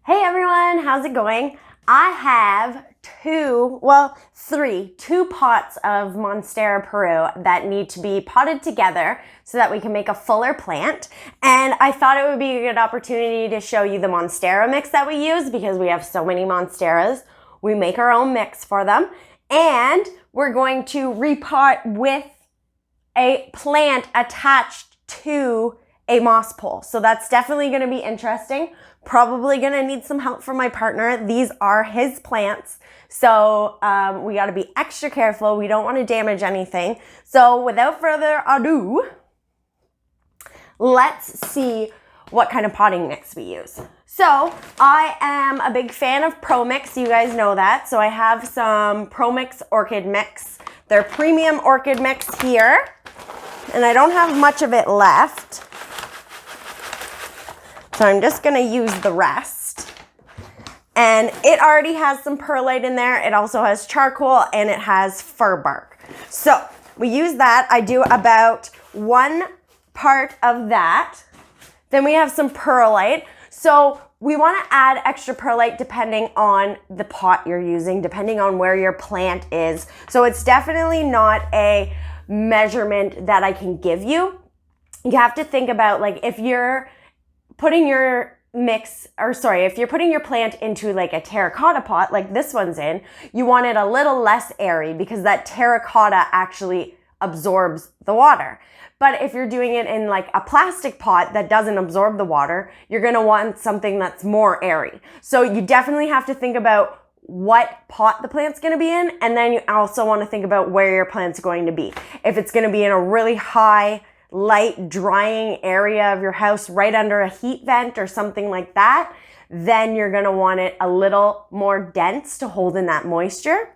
Hey everyone, how's it going? I have two pots of Monstera Peru that need to be potted together so that we can make a fuller plant. And I thought it would be a good opportunity to show you the Monstera mix that we use because we have so many Monsteras. We make our own mix for them. And we're going to repot with a plant attached to a moss pole. So that's definitely going to be interesting. Probably going to need some help from my partner. These are his plants. So we got to be extra careful. We don't want to damage anything. So without further ado, let's see what kind of potting mix we use. So I am a big fan of Pro Mix. You guys know that. So I have some Pro Mix orchid mix. They're premium orchid mix here. And I don't have much of it left. So I'm just gonna use the rest. And it already has some perlite in there. It also has charcoal and it has fir bark. So we use that. I do about 1 part of that. Then we have some perlite. So we wanna add extra perlite depending on the pot you're using, depending on where your plant is. So it's definitely not a measurement that I can give you. You have to think about, like, if you're putting your if you're putting your plant into like a terracotta pot like this one's in, you want it a little less airy because that terracotta actually absorbs the water. But if you're doing it in like a plastic pot that doesn't absorb the water, you're gonna want something that's more airy. So you definitely have to think about what pot the plant's gonna be in, and then you also wanna think about where your plant's going to be. If it's gonna be in a really high, light drying area of your house right under a heat vent or something like that, then you're gonna want it a little more dense to hold in that moisture.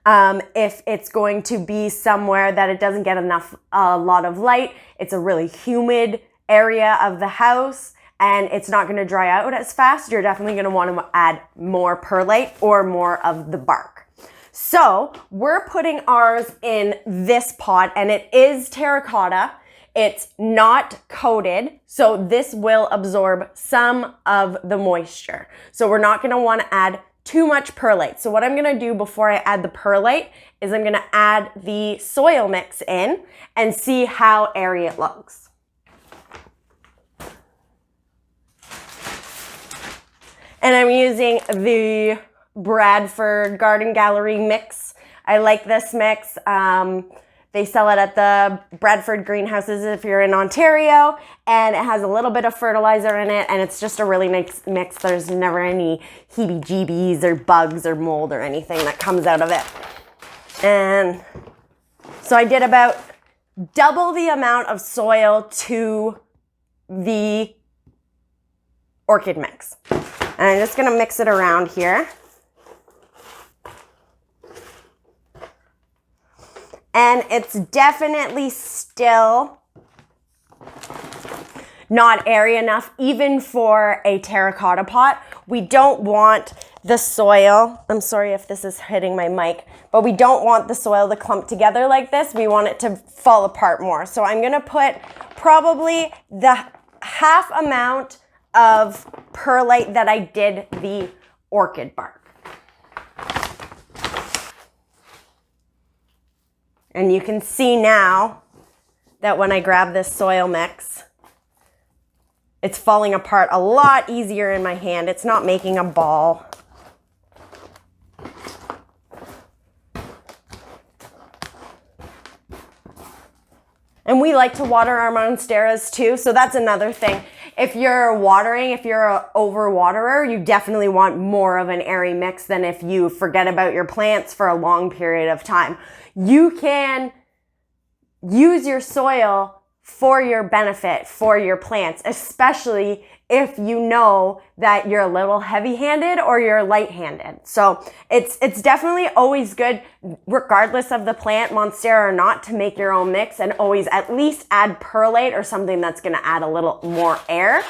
If it's going to be somewhere that it doesn't get a lot of light, it's a really humid area of the house and it's not gonna dry out as fast, you're definitely gonna wanna add more perlite or more of the bark. So we're putting ours in this pot and it is terracotta. It's not coated, so this will absorb some of the moisture. So we're not gonna wanna add too much perlite. So what I'm gonna do before I add the perlite is I'm gonna add the soil mix in and see how airy it looks. And I'm using the Bradford Garden Gallery mix. I like this mix. They sell it at the Bradford greenhouses if you're in Ontario, and it has a little bit of fertilizer in it, and it's just a really nice mix. There's never any heebie-jeebies or bugs or mold or anything that comes out of it. And so I did about double the amount of soil to the orchid mix. And I'm just gonna mix it around here. And it's definitely still not airy enough, even for a terracotta pot. We don't want the soil, I'm sorry if this is hitting my mic, but we don't want the soil to clump together like this. We want it to fall apart more. So I'm gonna put probably the half amount of perlite that I did the orchid bark. And you can see now that when I grab this soil mix, it's falling apart a lot easier in my hand. It's not making a ball. And we like to water our monsteras too, so that's another thing. If you're watering, if you're an over-waterer, you definitely want more of an airy mix than if you forget about your plants for a long period of time. You can use your soil for your benefit, for your plants, especially if you know that you're a little heavy-handed or you're light-handed. So it's definitely always good, regardless of the plant, Monstera or not, to make your own mix and always at least add perlite or something that's gonna add a little more air,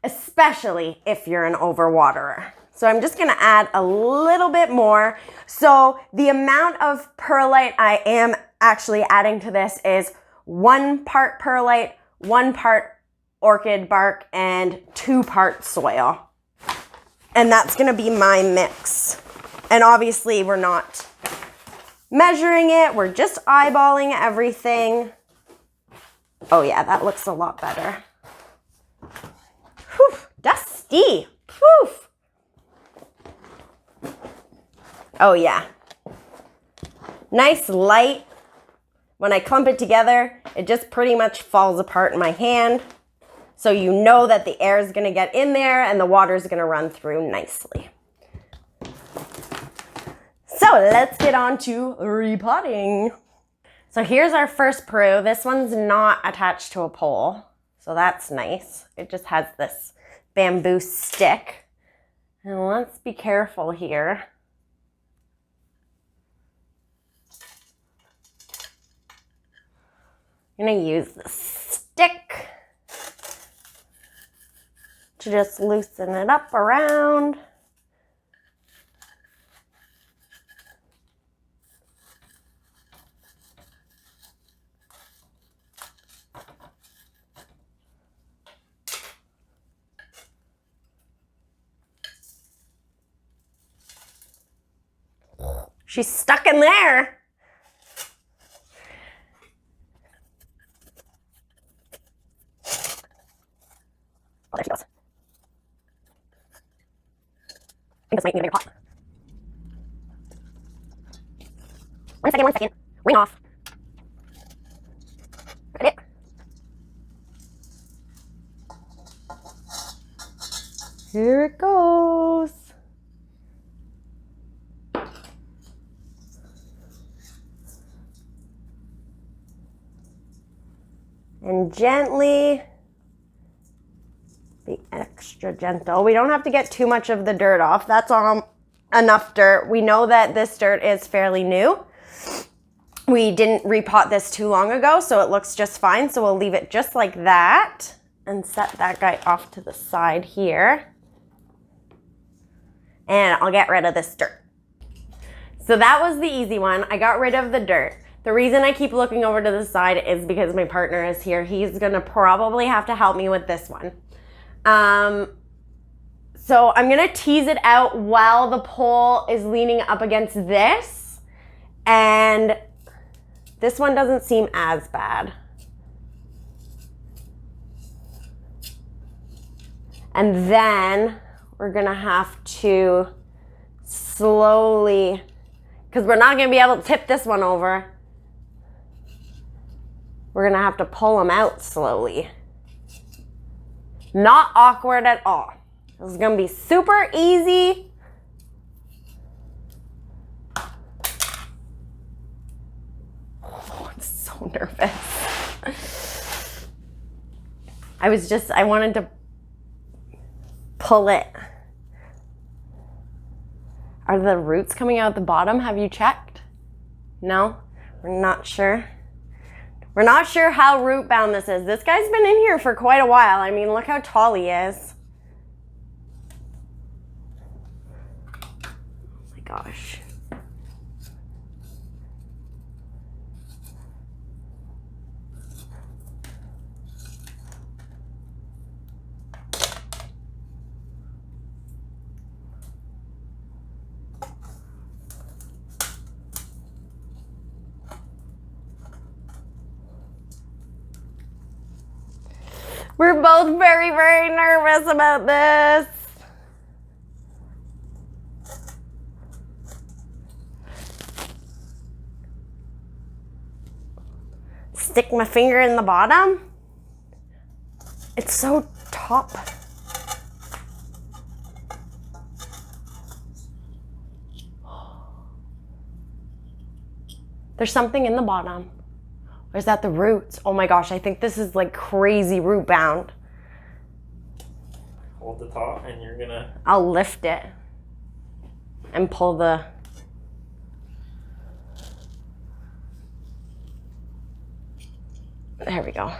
especially if you're an over-waterer. So I'm just gonna add a little bit more. So the amount of perlite I am actually adding to this is 1 part perlite, 1 part orchid bark and 2 parts soil. And that's gonna be my mix. And obviously we're not measuring it, we're just eyeballing everything. Oh yeah, that looks a lot better. Whew, dusty, poof. Oh yeah. Nice light. When I clump it together, it just pretty much falls apart in my hand. So you know that the air is gonna get in there and the water is gonna run through nicely. So let's get on to repotting. So here's our first Peru. This one's not attached to a pole, so that's nice. It just has this bamboo stick. And let's be careful here. I'm gonna use the stick to just loosen it up around. She's stuck in there. Oh, there she goes. I think this might need a bigger pot. 1 second, 1 second. Ring off. Ready? Here it goes. And gently, be extra gentle. We don't have to get too much of the dirt off. That's all enough dirt. We know that this dirt is fairly new. We didn't repot this too long ago, so it looks just fine. So we'll leave it just like that and set that guy off to the side here. And I'll get rid of this dirt. So that was the easy one. I got rid of the dirt. The reason I keep looking over to the side is because my partner is here. He's gonna probably have to help me with this one. So I'm gonna tease it out while the pole is leaning up against this. And this one doesn't seem as bad. And then we're gonna have to slowly, because we're not gonna be able to tip this one over. We're gonna have to pull them out slowly. Not awkward at all. This is gonna be super easy. Oh, I'm so nervous. I wanted to pull it. Are the roots coming out the bottom? Have you checked? No? We're not sure. We're not sure how root bound this is. This guy's been in here for quite a while. I mean, look how tall he is. Oh my gosh. We're both very, very nervous about this. Stick my finger in the bottom. It's so top. There's something in the bottom. Or is that the roots? Oh my gosh, I think this is like crazy root bound. Hold the top and you're gonna... I'll lift it and pull the... There we go.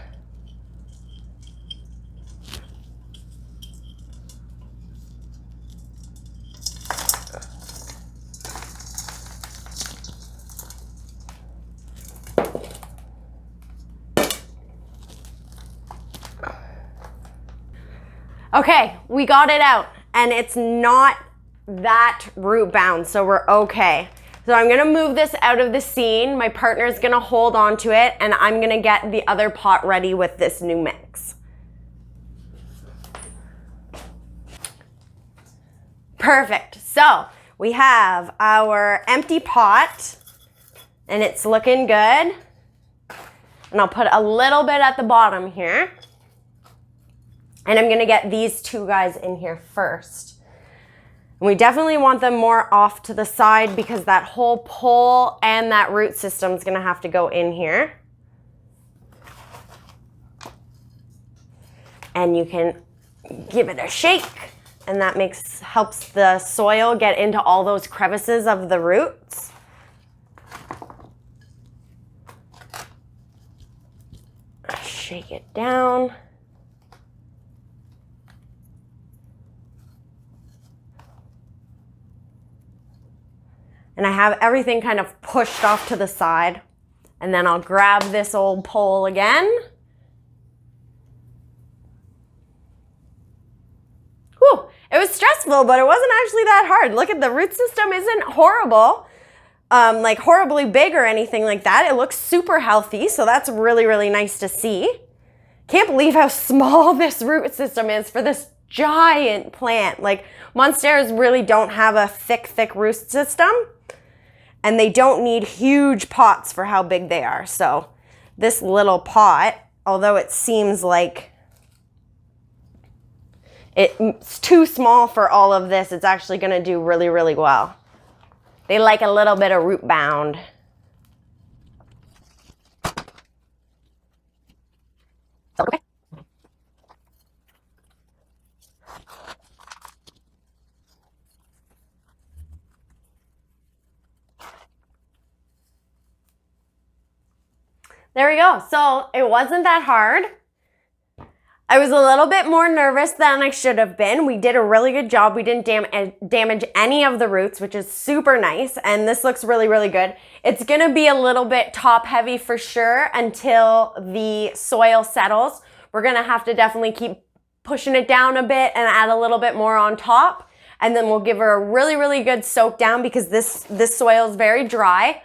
Okay, we got it out and it's not that root bound, so we're okay. So I'm gonna move this out of the scene. My partner's gonna hold on to it and I'm gonna get the other pot ready with this new mix. Perfect. So we have our empty pot and it's looking good. And I'll put a little bit at the bottom here. And I'm gonna get these two guys in here first. And we definitely want them more off to the side because that whole pole and that root system is gonna have to go in here. And you can give it a shake, and that helps the soil get into all those crevices of the roots. Shake it down. And I have everything kind of pushed off to the side. And then I'll grab this old pole again. Whew, it was stressful, but it wasn't actually that hard. Look at the root system isn't horrible, like horribly big or anything like that. It looks super healthy, so that's really, really nice to see. Can't believe how small this root system is for this giant plant. Like Monsteras really don't have a thick root system. And they don't need huge pots for how big they are. So this little pot, although it seems like it's too small for all of this, it's actually gonna do really, really well. They like a little bit of root bound. Okay. There we go. So it wasn't that hard. I was a little bit more nervous than I should have been. We did a really good job. We didn't damage any of the roots, which is super nice. And this looks really, really good. It's gonna be a little bit top heavy for sure until the soil settles. We're gonna have to definitely keep pushing it down a bit and add a little bit more on top. And then we'll give her a really, really good soak down because this soil is very dry.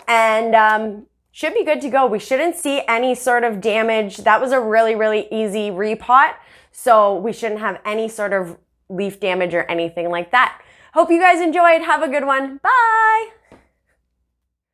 And should be good to go. We shouldn't see any sort of damage. That was a really, really easy repot. So we shouldn't have any sort of leaf damage or anything like that. Hope you guys enjoyed. Have a good one. Bye.